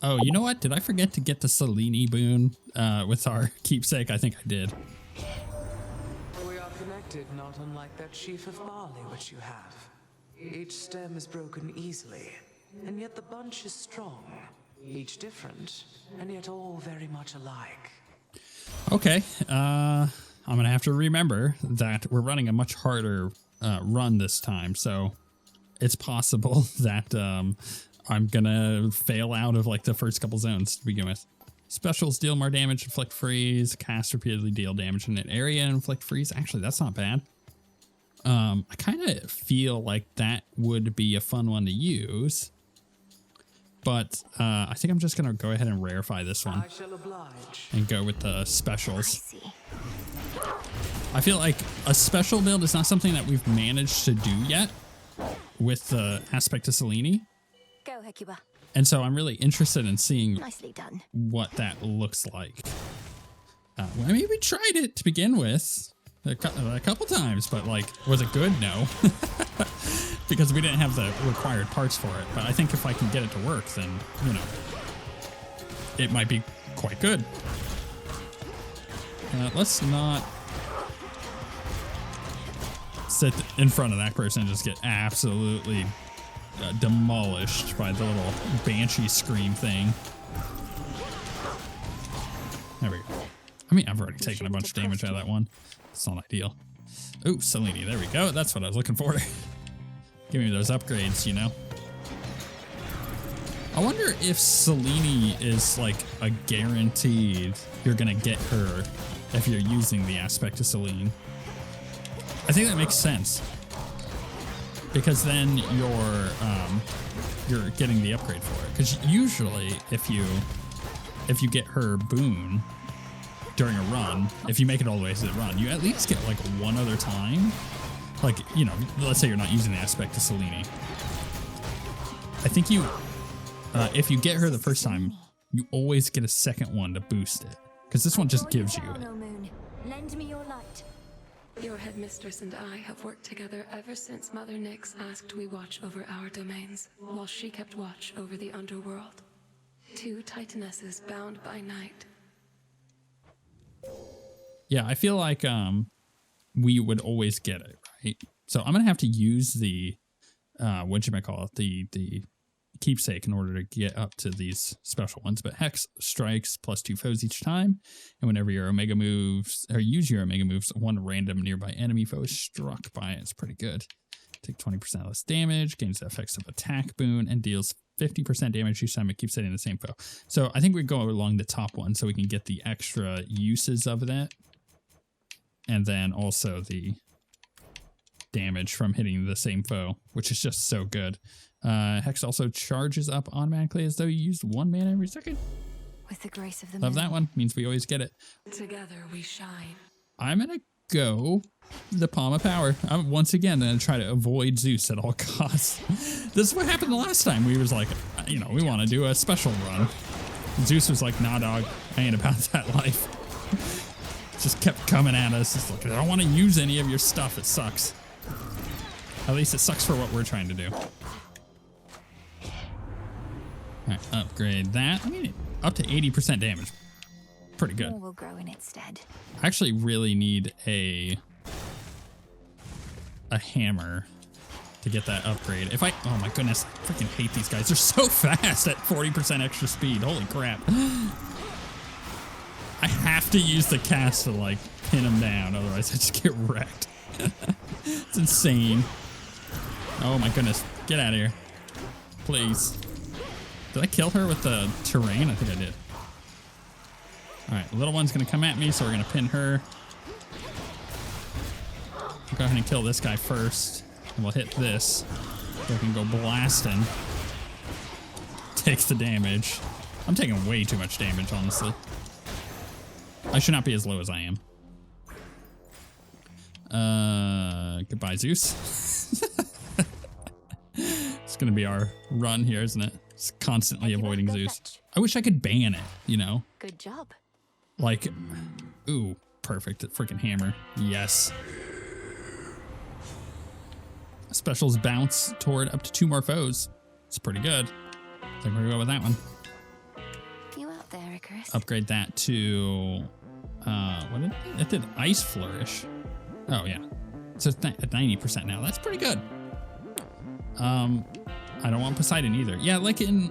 Oh, you know what? Did I forget to get the Selene boon with our keepsake? I think I did. We are connected, not unlike that sheaf of barley which you have. Each stem is broken easily, and yet the bunch is strong. Each different, and yet all very much alike. Okay, I'm gonna have to remember that we're running a much harder run this time, so it's possible that I'm gonna fail out of like the first couple zones to begin with. Specials deal more damage, inflict freeze, cast repeatedly deal damage in an area and inflict freeze. Actually, that's not bad. I kind of feel like that would be a fun one to use, but I think I'm just gonna go ahead and rarefy this one. I shall oblige. And go with the specials. I see. I feel like a special build is not something that we've managed to do yet with the aspect of Selene. Go, Hecuba. And so I'm really interested in seeing Nicely done. what that looks like. I mean, we tried it to begin with a couple times, but like, was it good? No. Because we didn't have the required parts for it. But I think if I can get it to work, then, you know, it might be quite good. Let's not sit in front of that person and just get absolutely demolished by the little banshee scream thing. There we go. I mean, I've already taken a bunch of damage out of that one. It's not ideal. Ooh, Selene, there we go. That's what I was looking for. Give me those upgrades, you know. I wonder if Selene is like a guaranteed you're gonna get her if you're using the aspect of Selene. I think that makes sense. Because then you're getting the upgrade for it. Because usually if you get her boon during a run, if you make it all the way to the run, you at least get like one other time. Like, you know, let's say you're not using the aspect of Selene. I think you, if you get her the first time, you always get a second one to boost it. Because this one just gives you it. Moon, lend me your light. Your headmistress and I have worked together ever since Mother Nyx asked we watch over our domains, while she kept watch over the underworld. Two titanesses bound by night. Yeah, I feel like we would always get it, right? So I'm gonna have to use the the keepsake in order to get up to these special ones. But Hex strikes +2 foes each time, and whenever your Omega moves or use your Omega moves, one random nearby enemy foe is struck by it. It's pretty good. Take 20% less damage, gains the effects of attack boon, and deals 50% damage each time it keeps hitting the same foe. So I think we go along the top one so we can get the extra uses of that. And then also the damage from hitting the same foe, which is just so good. Hex also charges up automatically as though you used 1 mana every second. With the grace of the Love moon. that one. Means we always get it. Together we shine. I'm going to go the Palm of Power. I'm once again going to try to avoid Zeus at all costs. This is what happened the last time. We was like, you know, we want to do a special run. Zeus was like, nah, dog, I ain't about that life. Just kept coming at us. It's like, I don't want to use any of your stuff. It sucks. At least it sucks for what we're trying to do. All right, upgrade that. I mean, up to 80% damage. Pretty good. More will grow in its stead. I actually really need a hammer to get that upgrade. If I, oh my goodness, I freaking hate these guys. They're so fast at 40% extra speed. Holy crap. I have to use the cast to like pin them down. Otherwise I just get wrecked. It's insane. Oh my goodness. Get out of here. Please. Did I kill her with the terrain? I think I did. All right, the little one's gonna come at me, so we're gonna pin her. Go ahead and kill this guy first, and we'll hit this. So we can go blasting. Takes the damage. I'm taking way too much damage, honestly. I should not be as low as I am. Goodbye, Zeus. It's gonna be our run here, isn't it? It's constantly avoiding Zeus. I wish I could ban it, you know? Good job. Like, ooh, perfect. Freaking hammer. Yes. Specials bounce toward up to 2 more foes. It's pretty good. think we're gonna go with that one. You out there, Icarus? Upgrade that to what did it did ice flourish. Oh yeah. So it's at 90% now. That's pretty good. I don't want Poseidon either. Yeah, like in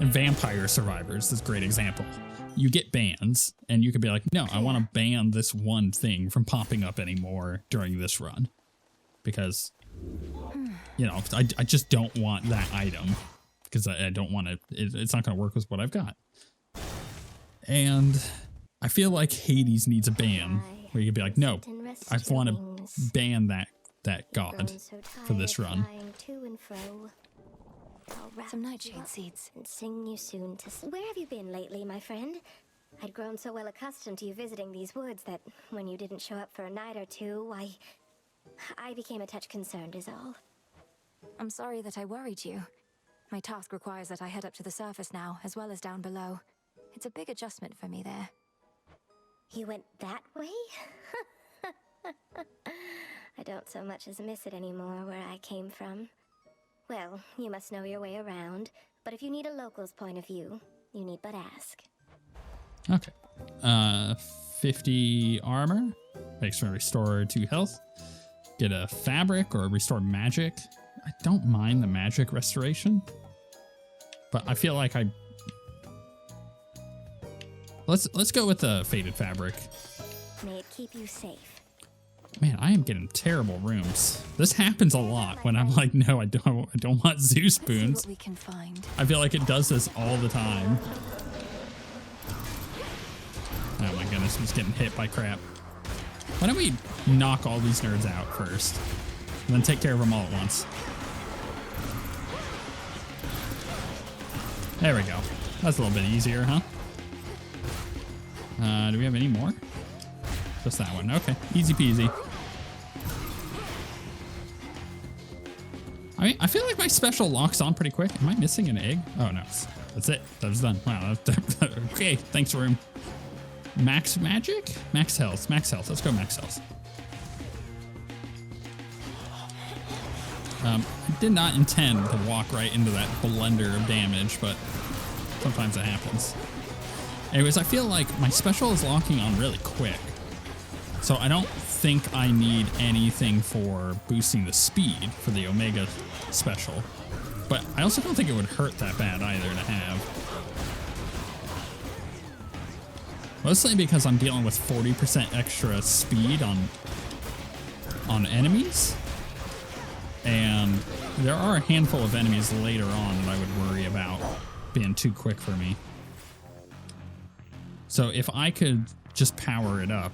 Vampire Survivors, this is a great example. You get bans, and you could be like, no, I want to ban this one thing from popping up anymore during this run. Because, you know, I just don't want that item. Because I don't want to, it's not going to work with what I've got. And I feel like Hades needs a ban, where you could be like, no, I want to ban that god for this run. I'll wrap some nightshade seeds and sing you soon to. Where have you been lately, my friend? I'd grown so well accustomed to you visiting these woods that when you didn't show up for a night or two, I became a touch concerned is all. I'm sorry that I worried you. My task requires that I head up to the surface now, as well as down below. It's a big adjustment for me there. You went that way? I don't so much as miss it anymore where I came from. Well, you must know your way around, but if you need a local's point of view, you need but ask. Okay. 50 armor. Makes me restore 2 health. Get a fabric or restore magic. I don't mind the magic restoration, but I feel like let's go with the faded fabric. May it keep you safe. Man, I am getting terrible rooms. This happens a lot when I'm like, no, I don't want Zeus spoons. What we can find. I feel like it does this all the time. Oh my goodness, I'm just getting hit by crap. Why don't we knock all these nerds out first, and then take care of them all at once? There we go. That's a little bit easier, huh? Do we have any more? Just that one. Okay, easy peasy. I feel like my special locks on pretty quick. Am I missing an egg? Oh no, that's it. That was done. Wow. Okay, thanks room. Max magic? Max health. Max health. Let's go max health. I did not intend to walk right into that blender of damage, but sometimes it happens. Anyways, I feel like my special is locking on really quick. So I don't think I need anything for boosting the speed for the Omega special. But I also don't think it would hurt that bad either to have. Mostly because I'm dealing with 40% extra speed on enemies. And there are a handful of enemies later on that I would worry about being too quick for me. So if I could just power it up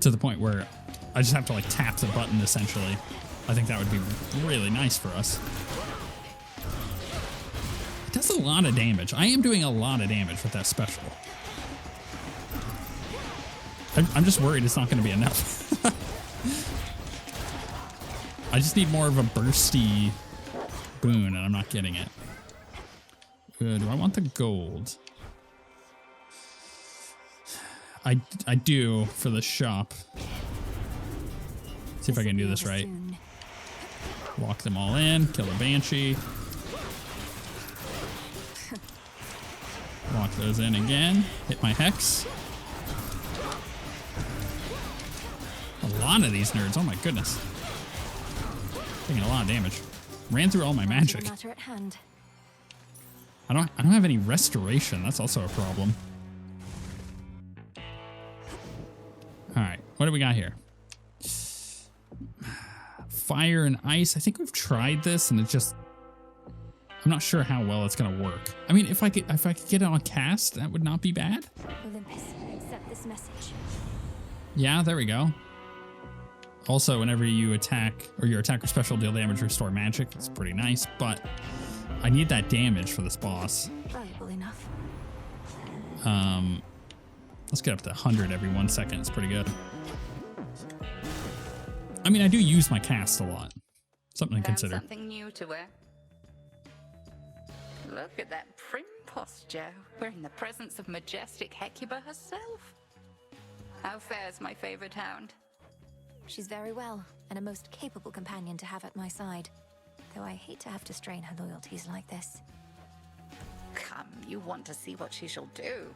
to the point where I just have to like tap the button essentially, I think that would be really nice for us. It does a lot of damage. I am doing a lot of damage with that special. I'm just worried it's not going to be enough. I just need more of a bursty boon, and I'm not getting it. Do I want the gold? I do for the shop. See if I can do this right. Walk them all in, kill a banshee. Walk those in again. Hit my hex. A lot of these nerds. Oh my goodness. Taking a lot of damage. Ran through all my magic. I don't have any restoration. That's also a problem. All right, what do we got here? Fire and ice. I think we've tried this, and it just, I'm not sure how well it's gonna work. I mean, if I could get it on cast, that would not be bad. Olympus, accept this message. Yeah, there we go. Also, whenever you attack or your attacker special deal damage, restore magic. It's pretty nice, but I need that damage for this boss. Valuable enough. Let's get up to 100 every 1 second. It's pretty good. I mean, I do use my cast a lot. Something to consider. Something new to wear. Look at that prim posture. We're in the presence of majestic Hecuba herself. How fares my favorite hound? She's very well, and a most capable companion to have at my side. though I hate to have to strain her loyalties like this. Come, you want to see what she shall do.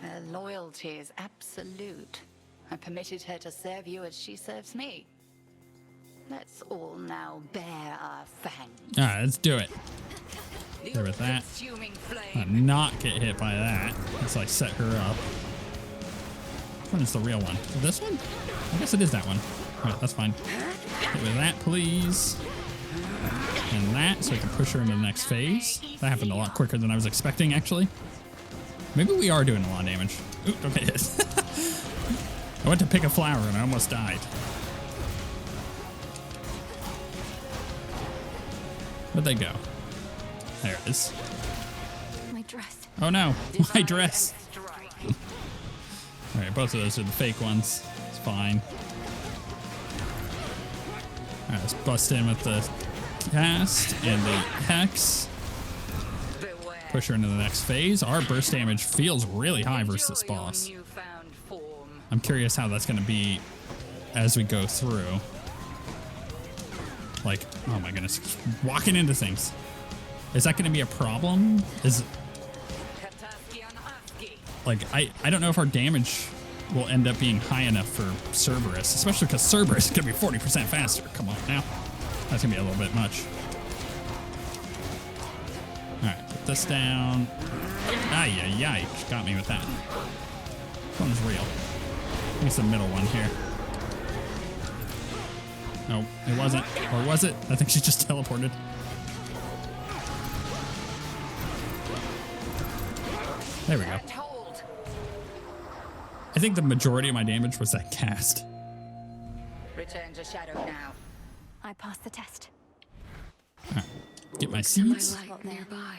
Her loyalty is absolute. I permitted her to serve you as she serves me. Let's all now bare our fangs. All right, let's do it. There with that. Consuming I'll flame. not get hit by that. Let's like set her up. Which one is the real one? This one? I guess it is that one. All right, that's fine. Hit with that, please. And that, so I can push her into the next phase. That happened a lot quicker than I was expecting, actually. Maybe we are doing a lot of damage. Ooh, don't get hit. I went to pick a flower and I almost died. Where'd they go? There it is. My dress. Oh no, my dress. All right, both of those are the fake ones. It's fine. All right, let's bust in with the cast and the hex. Push her into the next phase. Our burst damage feels really high versus this boss. I'm curious how that's going to be as we go through. Like, oh my goodness, walking into things. Is that going to be a problem? Like, I don't know if our damage will end up being high enough for Cerberus, especially because Cerberus is going to be 40% faster. Come on now. That's going to be a little bit much. All right, put this down. Ay, got me with that. This one's real. I think it's the middle one here. No, it wasn't. Or was it? I think she just teleported. There we go. I think the majority of my damage was that cast. Return to shadow now. I passed the test. All right, get my My seeds. light nearby.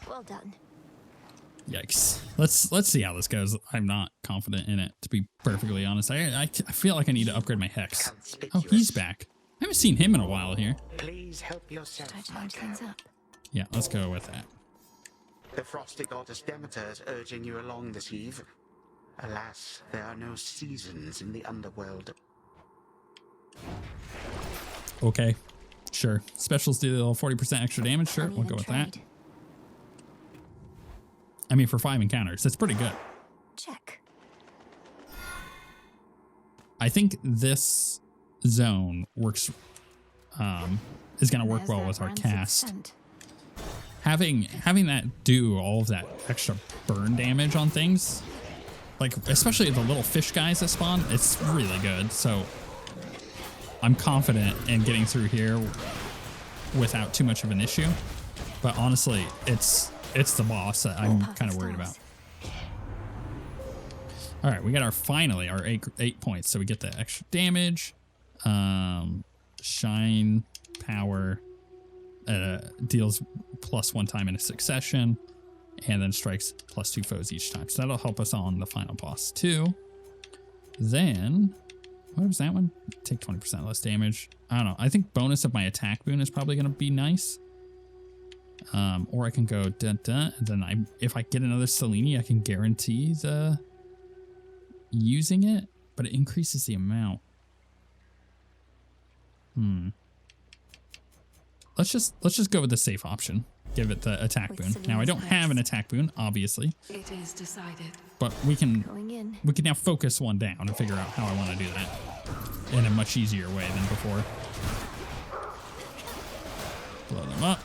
Well done. Yikes. Let's see how this goes. I'm not confident in it, to be perfectly honest. I feel like I need to upgrade my hex. Oh, he's back. I haven't seen him in a while here. Please help yourself, Should I my change girl. things up? Yeah, let's go with that. The frosty goddess Demeter is urging you along this eve. Alas, there are no seasons in the underworld. Okay, sure. Specials deal 40% extra damage. Sure, we'll go with that. I mean, for 5 encounters, that's pretty good. Check. I think this zone works, is going to work There's well that with our rancid cast. scent. Having that do all of that extra burn damage on things, like especially the little fish guys that spawn, it's really good. So I'm confident in getting through here without too much of an issue. But honestly, it's the boss that I'm kind of worried about. All right, we got finally our 8 points, so we get the extra damage, shine, power, deals +1 time in a succession, and then strikes +2 foes each time. So that'll help us on the final boss too. Then, what was that one? Take 20% less damage. I don't know. I think bonus of my attack boon is probably going to be nice. Or I can go dun dun, and then if I get another Selene, I can guarantee the using it, but it increases the amount. Let's just go with the safe option. Give it the attack boon. Now I don't have an attack boon, obviously, It is decided. but we can Going in. now focus one down and figure out how I want to do that in a much easier way than before. Blow them up.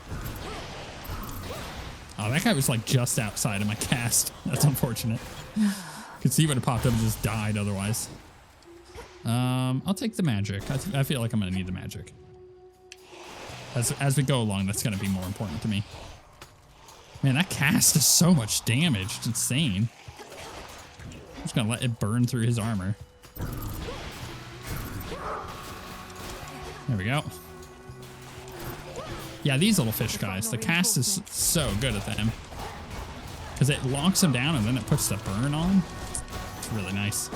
Oh, that guy was like just outside of my cast. That's unfortunate. Could see he would have popped up and just died otherwise. I'll take the magic. I feel like I'm gonna need the magic. As we go along, that's gonna be more important to me. Man, that cast is so much damage. It's insane. I'm just gonna let it burn through his armor. There we go. Yeah, these little fish guys, the cast is so good at them. Because it locks them down and then it puts the burn on. It's really nice.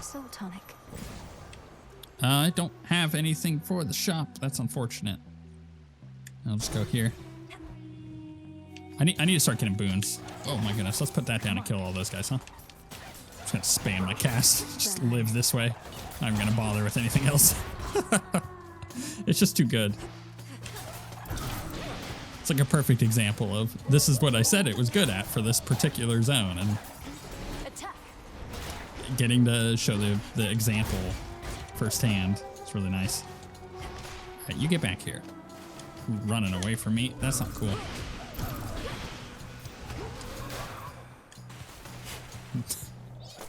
Soul tonic. I don't have anything for the shop. That's unfortunate. I'll just go here. I need to start getting boons. Oh my goodness, let's put that down and kill all those guys, huh? I'm just gonna spam my cast. Just live this way. I'm not even gonna bother with anything else. It's just too good. It's like a perfect example of this is what I said it was good at for this particular zone, and getting to show the example firsthand. It's really nice. All right, you get back here. Running away from me. That's not cool.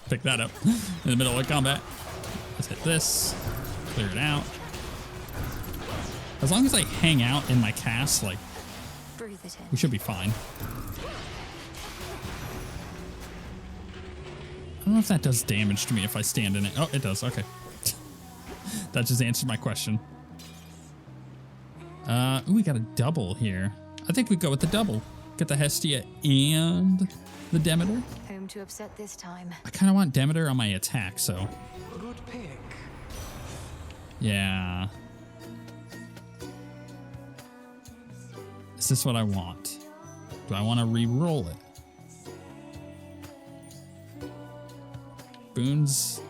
Pick that up in the middle of combat. Let's hit this. Clear it out. As long as I hang out in my cast, like, we should be fine. I don't know if that does damage to me if I stand in it. Oh, it does. Okay. That just answered my question. Ooh, we got a double here. I think we go with the double. Get the Hestia and the Demeter. Home to upset this time. I kind of want Demeter on my attack, so. Good pick. Yeah. Is this what I want? Do I want to re-roll it? Boons.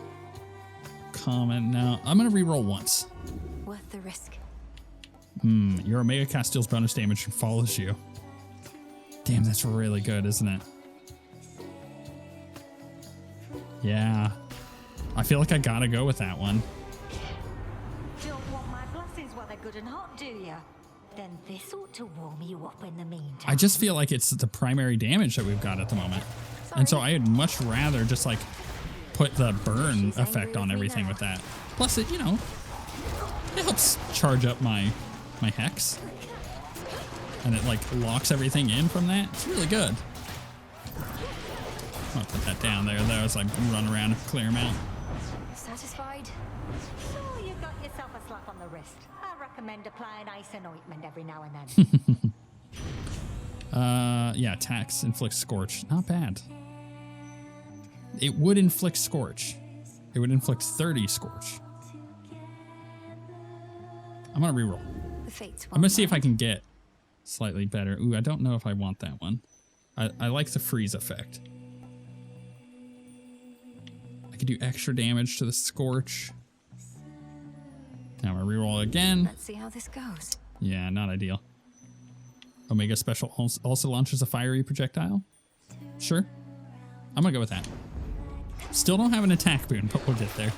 Common. No, I'm going to re-roll once. Worth the risk. Your Omega cast deals bonus damage and follows you. Damn, that's really good, isn't it? Yeah. I feel like I gotta go with that one. Don't want my blessings while they're good and hot, do ya? Then this ought to warm you up in the meantime. I just feel like it's the primary damage that we've got at the moment. And so I'd much rather just like put the burn effect on everything with that. Plus it, you know, it helps charge up my Hex. And it like locks everything in from that. It's really good. I'll put that down there though as I run around and clear them out. Satisfied? So you got yourself a slap on the wrist. I recommend applying ice and ointment every now and then. Yeah, attacks, inflict scorch. Not bad. It would inflict scorch. It would inflict 30 scorch. I'm gonna reroll. I'm gonna see if I can get slightly better. Ooh, I don't know if I want that one. I like the freeze effect. I could do extra damage to the scorch. Now I reroll again. Let's see how this goes. Yeah, not ideal. Omega special also launches a fiery projectile. Sure. I'm gonna go with that. Still don't have an attack boon, but we'll get there.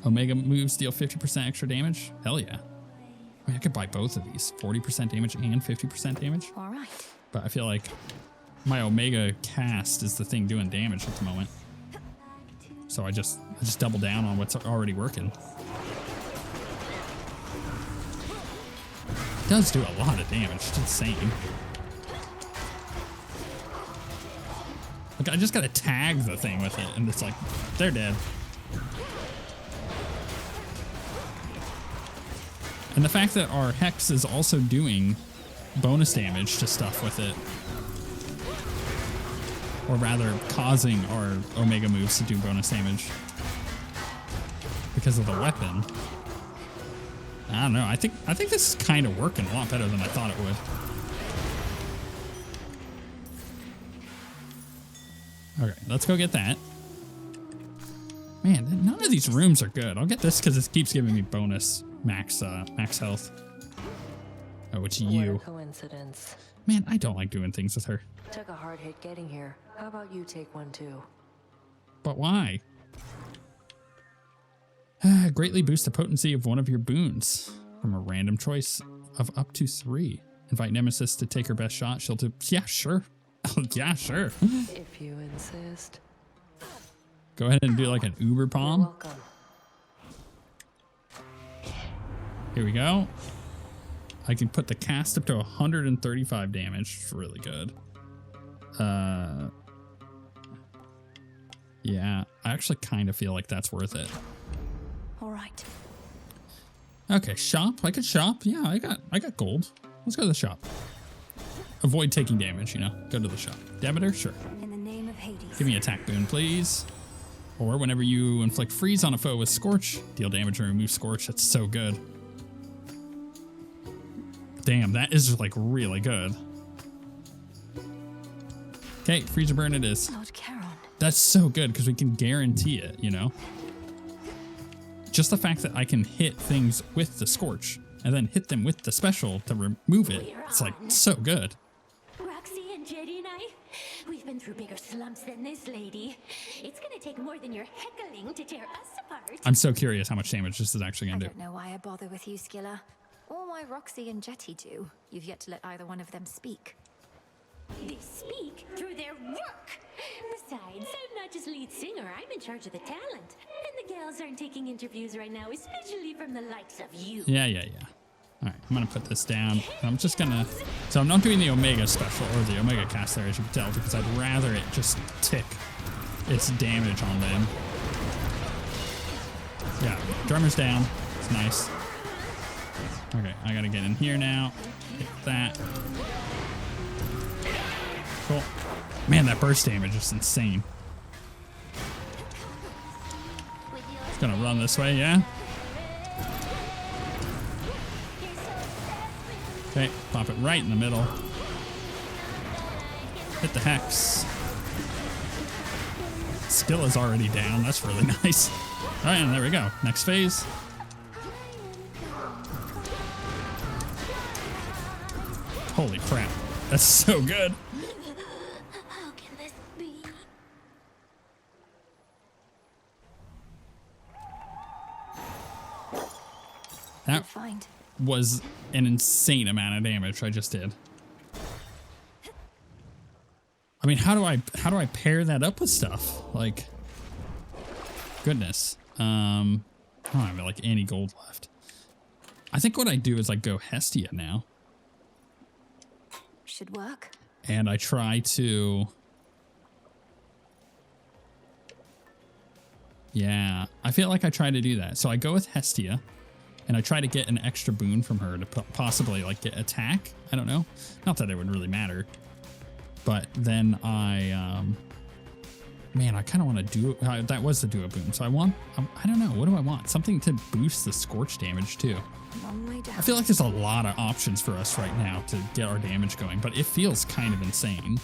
Omega moves deal 50% extra damage. Hell yeah. I mean, I could buy both of these. 40% damage and 50% damage. All right. But I feel like my Omega cast is the thing doing damage at the moment. So I just double down on what's already working. It does do a lot of damage. It's insane. Like, I just gotta tag the thing with it, and it's like, they're dead. And the fact that our Hex is also doing bonus damage to stuff with it, or rather causing our Omega moves to do bonus damage because of the weapon. I don't know. I think this is kind of working a lot better than I thought it would. Okay, let's go get that. Man, none of these rooms are good. I'll get this because it keeps giving me bonus max health. Oh, it's you. What a coincidence. Man, I don't like doing things with her. Took a hard hit getting here. How about you take one too? But why? Greatly boost the potency of one of your boons from a random choice of up to 3. Invite Nemesis to take her best shot. She'll do. Yeah, sure. Yeah, sure. If you insist. Go ahead and do like an Uber palm. Welcome. Here we go. I can put the cast up to 135 damage. It's really good. Yeah, I actually kind of feel like that's worth it. All right. Okay, shop. I could shop. Yeah, I got gold. Let's go to the shop. Avoid taking damage, you know. Go to the shop. Demeter, sure. In the name of Hades. Give me attack boon, please. Or whenever you inflict freeze on a foe with Scorch, deal damage and remove Scorch. That's so good. Damn, that is like really good. Okay, freeze or burn it is. Lord Charon. That's so good because we can guarantee it, you know? just the fact that I can hit things with the Scorch and then hit them with the special to remove it, it's like so good. Roxy and Jetty and I, we've been through bigger slumps than this lady. It's gonna take more than your heckling to tear us apart. I'm so curious how much damage this is actually I gonna do. don't know why I bother with you, Skilla. Or why Roxy and Jetty do. You've yet to let either one of them speak. They speak through their work. Besides, I'm not just lead singer, I'm in charge of the talent. And the gals aren't taking interviews right now, especially from the likes of you. Yeah. All right, I'm gonna put this down. And I'm just gonna, so I'm not doing the Omega special or the Omega cast there, as you can tell, because I'd rather it just tick its damage on them. Yeah, drummer's down. It's nice. Okay, I gotta get in here now. Hit that. Cool. Man, that burst damage is insane. It's gonna run this way, yeah? Okay, pop it right in the middle. Hit the Hex. Skill is already down. That's really nice. All right, and there we go. Next phase. Holy crap. That's so good. How can this be? That Find. was an insane amount of damage I just did. I mean, how do I pair that up with stuff? Like, goodness. I don't have like any gold left. I think what I do is I go Hestia now. Should work. And I try to... Yeah, I feel like I try to do that. So I go with Hestia, and I try to get an extra boon from her to possibly like get attack. I don't know. Not that it would really matter. But then I... man, I kind of want to do... that was the do a boon. So I want... I don't know. What do I want? Something to boost the Scorch damage too. Long way down. I feel like there's a lot of options for us right now to get our damage going, but it feels kind of insane.